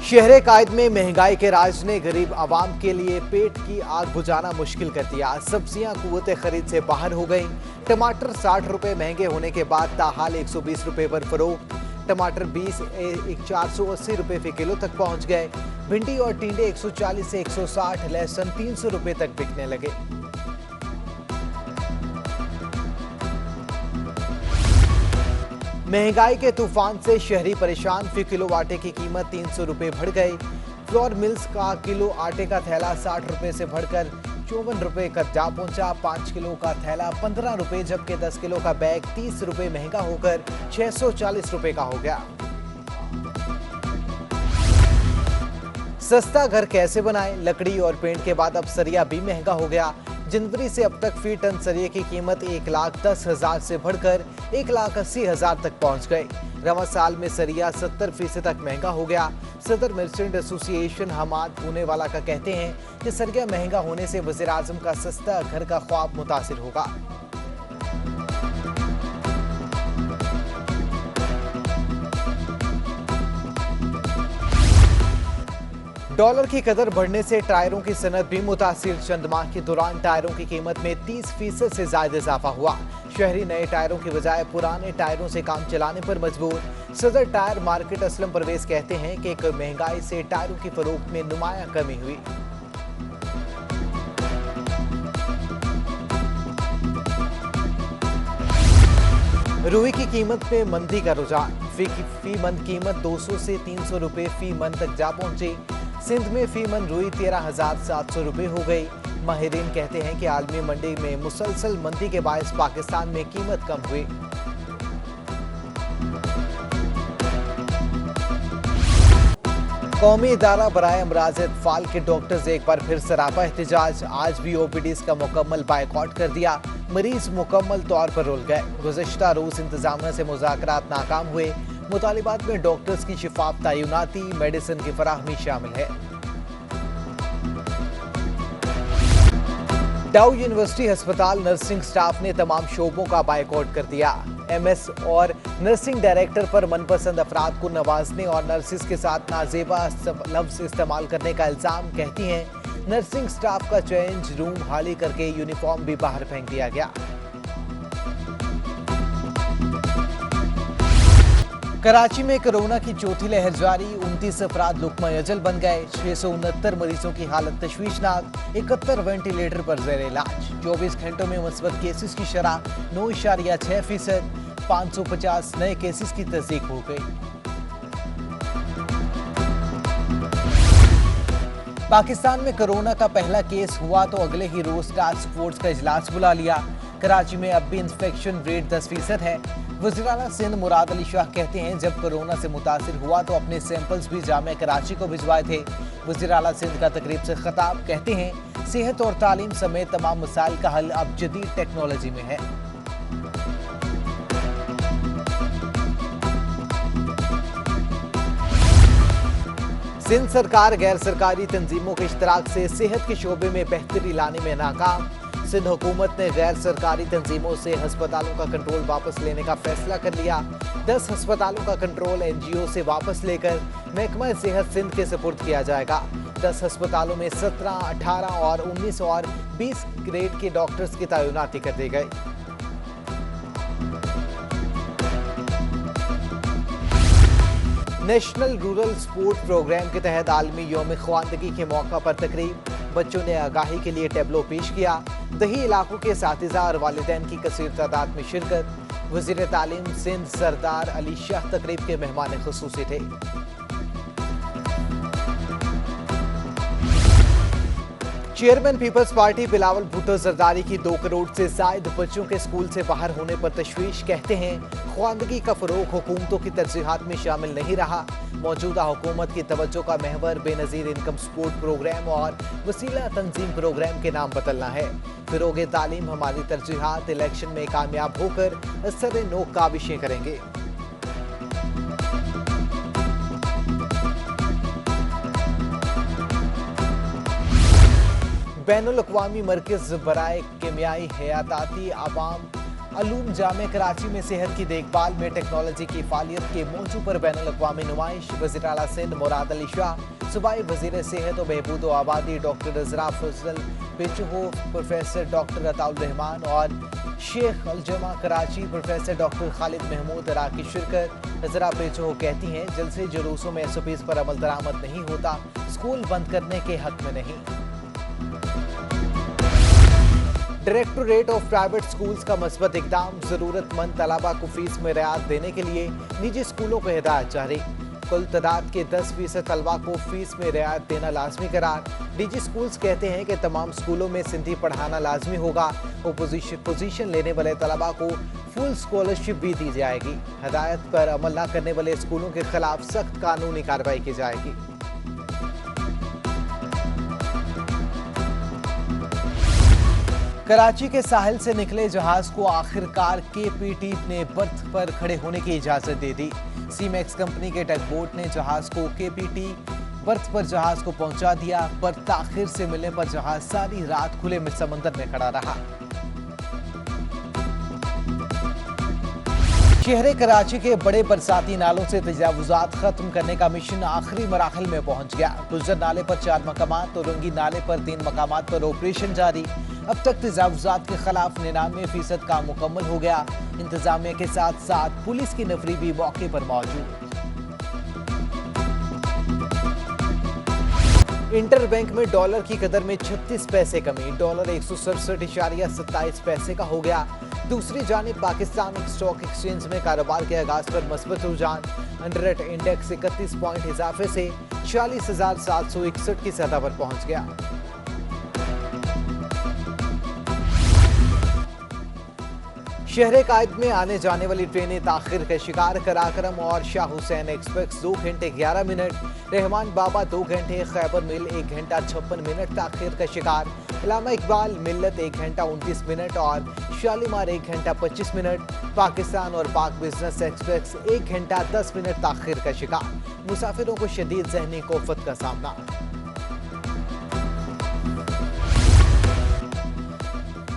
शहर कायद में महंगाई के राज ने गरीब आवाम के लिए पेट की आग बुझाना मुश्किल कर दिया। सब्जियां कुव्वते खरीद से बाहर हो गई। टमाटर 60 रुपए महंगे होने के बाद ताहाल 120 रुपए पर फरोख्त। टमाटर 480 रुपए फी किलो तक पहुंच गए। भिंडी और टिंडे 140 से 160, लहसुन 300 रुपए तक बिकने लगे। महंगाई के तूफान से शहरी परेशान। फी किलो आटे की कीमत 300 रुपए बढ़ गई। फ्लोर मिल्स का किलो आटे का थैला 60 रुपए से बढ़कर 54 रुपए का जा पहुंचा। 5 किलो का थैला 15 रुपए, जबकि 10 किलो का बैग 30 रुपए महंगा होकर 640 रुपए का हो गया। सस्ता घर कैसे बनाएं? लकड़ी और पेंट के बाद अब सरिया भी महंगा हो गया। जनवरी से अब तक फी टन सरिये की कीमत 1,10,000 से बढ़कर 1,80,000 तक पहुंच गई। रवा साल में सरिया 70% तक महंगा हो गया। सदर मर्चेंट एसोसिएशन हमाद पूनेवाला का कहते हैं कि सरिया महंगा होने से वज़ीर आज़म का सस्ता घर का ख्वाब मुतासिर होगा। डॉलर की कदर बढ़ने से टायरों की सनत भी मुतासिर। चंद माह के दौरान टायरों की कीमत में 30% से ज्यादा इजाफा हुआ। शहरी नए टायरों की बजाय पुराने टायरों से काम चलाने पर मजबूर। सदर टायर मार्केट असलम परवेज कहते हैं कि महंगाई से टायरों की फरोख्त में नुमायां कमी हुई। रुई की कीमत में मंदी का रुझान। फी मन कीमत 200 से 300 रुपए फी मन तक जा पहुंची। सिंध में फी मन रुई 13,700 रुपए हो गई। माहिरीन कहते हैं कि आलमी मंडी में मुसलसल मंदी के बायस पाकिस्तान में कीमत कम हुई। कौमी इदारा बराए अमराज अतफाल के डॉक्टर्स एक बार फिर सरापा एहतजाज। आज भी ओपीडीज का मुकम्मल बायकॉट कर दिया। मरीज मुकम्मल तौर पर रुल गए। गुज़श्ता रोज इंतजामिया से मुज़ाकरात नाकाम हुए। मुतालिबात में डॉक्टर्स की शिफाफ तैनाती, मेडिसिन की फराहमी शामिल है। डाउ यूनिवर्सिटी अस्पताल नर्सिंग स्टाफ ने तमाम शोबों का बायकॉट कर दिया। एमएस और नर्सिंग डायरेक्टर पर मनपसंद अफराद को नवाजने और नर्सिस के साथ नाजेबा लफ्ज इस्तेमाल करने का इल्जाम। कहती हैं नर्सिंग स्टाफ का चेंज रूम खाली करके यूनिफॉर्म भी बाहर फेंक दिया गया। कराची में कोरोना की चौथी लहर जारी। 29 अफराद लुकमा अजल बन गए। 669 मरीजों की हालत तशवीशनाक। 71 वेंटिलेटर पर ज़ेर इलाज। 24 घंटों में मुस्बत केसेस की शरह 9.6%। 550 नए केसेस की तस्दीक हो गई। पाकिस्तान में कोरोना का पहला केस हुआ तो अगले ही रोज टास्क फोर्स का इजलास बुला लिया। कराची में अब भी इंफेक्शन रेट 10% है। वज़ीर आला सिंध मुराद अली शाह कहते हैं जब कोरोना से मुतासिर हुआ तो अपने सैंपल्स भी जामिया कराची को भिजवाए थे। वज़ीर आला सिंध का तकरीब से खिताब। कहते हैं सेहत और तालीम समेत तमाम मसाइल का हल अब जदीद टेक्नोलॉजी में है। सिंध सरकार गैर सरकारी तंजीमों के इश्तराक से सेहत के शोबे में बेहतरी लाने में नाकाम। सिंध हुकूमत ने गैर सरकारी तंजीमों से अस्पतालों का कंट्रोल वापस लेने का फैसला कर लिया। 10 अस्पतालों का कंट्रोल एनजीओ से वापस लेकर महकमा सेहत सिंध के सुपुर्द किया जाएगा। 10 अस्पतालों में 17, 18 और 19 और 20 ग्रेड के डॉक्टर्स की तैनाती कर दी गई। नेशनल रूरल स्पोर्ट प्रोग्राम के तहत आलमी यौम ख्वानदगी के मौका पर तकरीब। बच्चों ने आगाही के लिए टेबलो पेश किया। दही इलाकों के साथिज़ा और वालिदैन की कसीर तादाद में शिरकत। वज़ीर तालीम सिंध सरदार अली शाह तकरीब के मेहमान खुसूसी थे। चेयरमैन पीपल्स पार्टी बिलावल भुट्टो जरदारी की 2 करोड़ से ज्यादा बच्चों के स्कूल से बाहर होने पर तशवीश। कहते हैं ख्वानदगी का फरोग हुकूमतों की तरजीहात में शामिल नहीं रहा। मौजूदा हुकूमत की तवज्जो का महवर बेनज़ीर इनकम सपोर्ट प्रोग्राम और वसीला तंजीम प्रोग्राम के नाम बदलना है। फिरोगे तालीम हमारी तरजीहात। इलेक्शन में कामयाब होकर असर नो काविशें करेंगे। बैनुल अक़वामी मरकज़ बराए कीमियाई हयाताती आवाम अलूम जामे कराची में सेहत की देखभाल में टेक्नोलॉजी की फालियत के मौजू पर बैनुल-अक़वामी नुमाइश। वज़ीर आला सिंध मुराद अली शाह, सूबाई वज़ीर सेहत और बहबूद व आबादी डॉक्टर इज़रा फजल पेचहो, प्रोफेसर डॉक्टर अताउर रहमान और शेख अलजमा कराची प्रोफेसर डॉक्टर खालिद महमूद अरा की शिरकत। इज़रा पेचहो कहती हैं, जलसे जुलूसों में SOPs पर अमल दरामद नहीं होता, स्कूल बंद करने के हक में नहीं। डायरेक्टोरेट ऑफ प्राइवेट स्कूल्स का मस्बत इकदाम, जरूरतमंद तलबा को फीस में रियायत देने के लिए निजी स्कूलों को हिदायत जारी। कुल तादाद के 10% तलबा को फीस में रियायत देना लाजमी करार। निजी स्कूल्स कहते हैं कि तमाम स्कूलों में सिंधी पढ़ाना लाजमी होगा। पोजीशन लेने वाले तलबा को फुल स्कॉलरशिप भी दी जाएगी। हिदायत पर अमल न करने वाले स्कूलों के खिलाफ सख्त कानूनी कार्रवाई की जाएगी। कराची के साहिल से निकले जहाज को आखिरकार KPT ने बर्थ पर खड़े होने की इजाजत दे दी। सीमैक्स कंपनी के टग बोट ने जहाज को KPT बर्थ पर जहाज को पहुंचा दिया, पर ताखिर से मिलने पर जहाज सारी रात खुले में समंदर में खड़ा रहा। शहर कराची के बड़े बरसाती नालों से तजावुजात खत्म करने का मिशन आखिरी मराहल में पहुंच गया। गुजर नाले पर 4 मकामात और रंगी नाले पर 3 मकामात पर ऑपरेशन जारी। अब तक तजावुजात के खिलाफ 99% काम मुकम्मल हो गया। इंतजामिया के साथ साथ पुलिस की नफरी भी मौके पर मौजूद। इंटर बैंक में डॉलर की कदर में 36 पैसे कमी, डॉलर 167.27 पैसे का हो गया। दूसरी जानिब पाकिस्तान स्टॉक एक्सचेंज में कारोबार के आगाज पर मस्बत रुझान, अंडररेट इंडेक्स 31 पॉइंट इजाफे से 40,761 की सतह पर पहुंच गया। शहर कायद में आने जाने वाली ट्रेनें ताखिर का शिकार। कराकरम और शाह हुसैन एक्सप्रेस 2 घंटे 11 मिनट, रहमान बाबा 2 घंटे, खैबर मिल 1 घंटा 56 मिनट ताखिर का शिकार। अल्लामा इकबाल मिल्लत 1 घंटा 29 मिनट और शालीमार 1 घंटा 25 मिनट। पाकिस्तान और पाक बिजनेस एक्सप्रेस 1 घंटा 10 मिनट ताखिर का शिकार। मुसाफिरों को शदीद ज़हनी कोफत का सामना।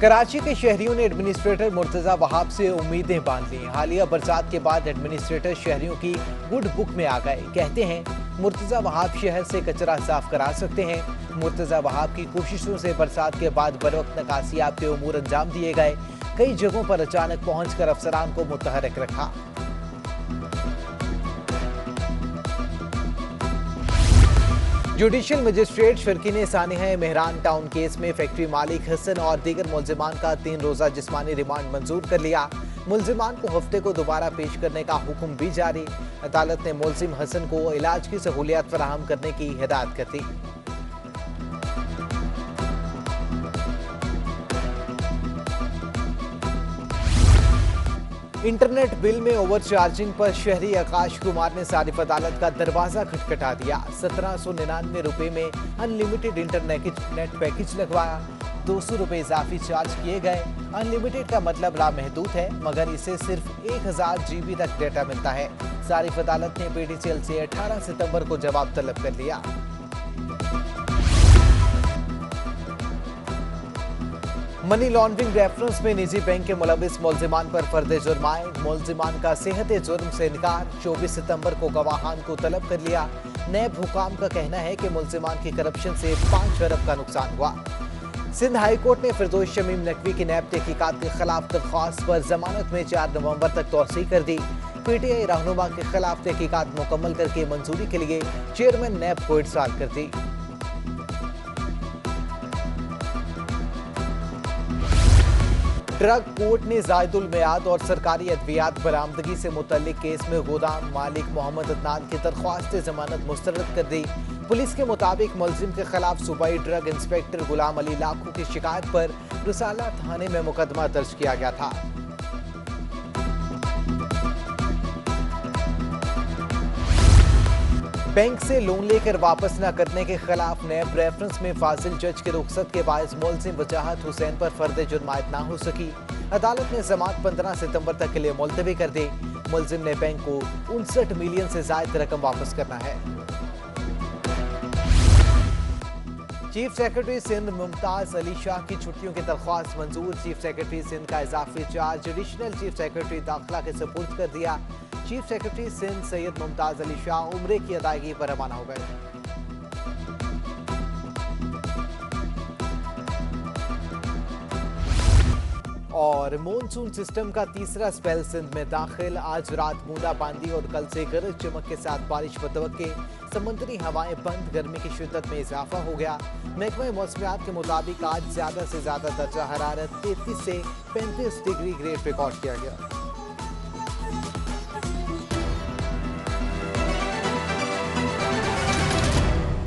कराची के शहरियों ने एडमिनिस्ट्रेटर मुर्तजा वहाब से उम्मीदें बांध ली। हालिया बरसात के बाद एडमिनिस्ट्रेटर शहरियों की गुड बुक में आ गए। कहते हैं मुर्तजा वहाब शहर से कचरा साफ करा सकते हैं। मुर्तजा वहाब की कोशिशों से बरसात के बाद बरवक्त नकासियाब के उमूर अंजाम दिए गए। कई जगहों पर अचानक पहुंचकर अफसरान को मुतहरक रखा। जुडिशल मजिस्ट्रेट शर्कीन सानिहा मेहरान टाउन केस में फैक्ट्री मालिक हसन और दीगर मुल्जिमान का 3 रोजा जिस्मानी रिमांड मंजूर कर लिया। मुल्जिमान को हफ्ते को दोबारा पेश करने का हुक्म भी जारी। अदालत ने मुल्जिम हसन को इलाज की सहूलियत फराहम करने की हिदायत कर दी। इंटरनेट बिल में ओवर चार्जिंग पर शहरी आकाश कुमार ने सारिफ अदालत का दरवाजा खटखटा दिया। 1799 रुपए में अनलिमिटेड इंटरनेट पैकेज लगवाया। 200 रुपए इजाफी चार्ज किए गए। अनलिमिटेड का मतलब लामहदूद है, मगर इसे सिर्फ 1000 GB तक डेटा मिलता है। सारिफ अदालत ने PTCL से 18 सितंबर को जवाब तलब कर लिया। मनी लॉन्ड्रिंग रेफरेंस में निजी बैंक के मुलविस मुल्जिमान पर फर्द जुर्माए। मुल्जिमान का सेहत जुर्म से इनकार। 24 सितंबर को गवाहान को तलब कर लिया। नैब हुकाम का कहना है कि मुल्जिमान की करप्शन से 5 अरब का नुकसान हुआ। सिंध हाई कोर्ट ने फिरदौस शमीम नकवी की नैब तहकीकात के खिलाफ दरख्वास्त पर जमानत में 4 नवंबर तक तौसीह कर दी। PTI रहनुमा के खिलाफ तहकीकात मुकम्मल करके मंजूरी के लिए चेयरमैन नैब को इरसाल कर दी। ड्रग कोर्ट ने जायदुल मियाद और सरकारी अद्वियात बरामदगी से मुतल्लिक केस में गोदाम मालिक मोहम्मद अदनान की दरख्वास्त जमानत मुस्तरद कर दी। पुलिस के मुताबिक मुल्जिम के खिलाफ सूबाई ड्रग इंस्पेक्टर गुलाम अली लाखू की शिकायत पर रिसाला थाने में मुकदमा दर्ज किया गया था। बैंक से लोन लेकर वापस न करने के खिलाफ नैब रेफरेंस में फाजिल जज के रुखसत के बायस मुल्जिम वजाहत हुसैन पर फर्द जुर्मायत ना हो सकी। अदालत ने जमानत 15 सितंबर तक के लिए मुलतवी कर दी। मुल्जिम ने बैंक को 59 मिलियन से ज्यादा रकम वापस करना है। चीफ सेक्रेटरी सिंध मुमताज अली शाह की छुट्टियों की दरख्वास्त मंजूर। चीफ सेक्रेटरी सिंध का इजाफी चार्ज एडिशनल चीफ सेक्रेटरी दाखिला के सुपुर्द कर दिया। चीफ सेक्रेटरी सिंध सैयद मुमताज अली शाह उम्रे की अदायगी पर रवाना हो गए। और मॉनसून सिस्टम का तीसरा स्पेल सिंध में दाखिल। आज रात बूंदाबांदी और कल से गरज चमक के साथ बारिश मुतवक्के। समुद्री हवाएं बंद, गर्मी की शिद्दत में इजाफा हो गया। महकमा मौसमियात के मुताबिक आज ज्यादा से ज्यादा दर्जा हरारत 33 से 35 डिग्री ग्रेड रिकॉर्ड किया गया।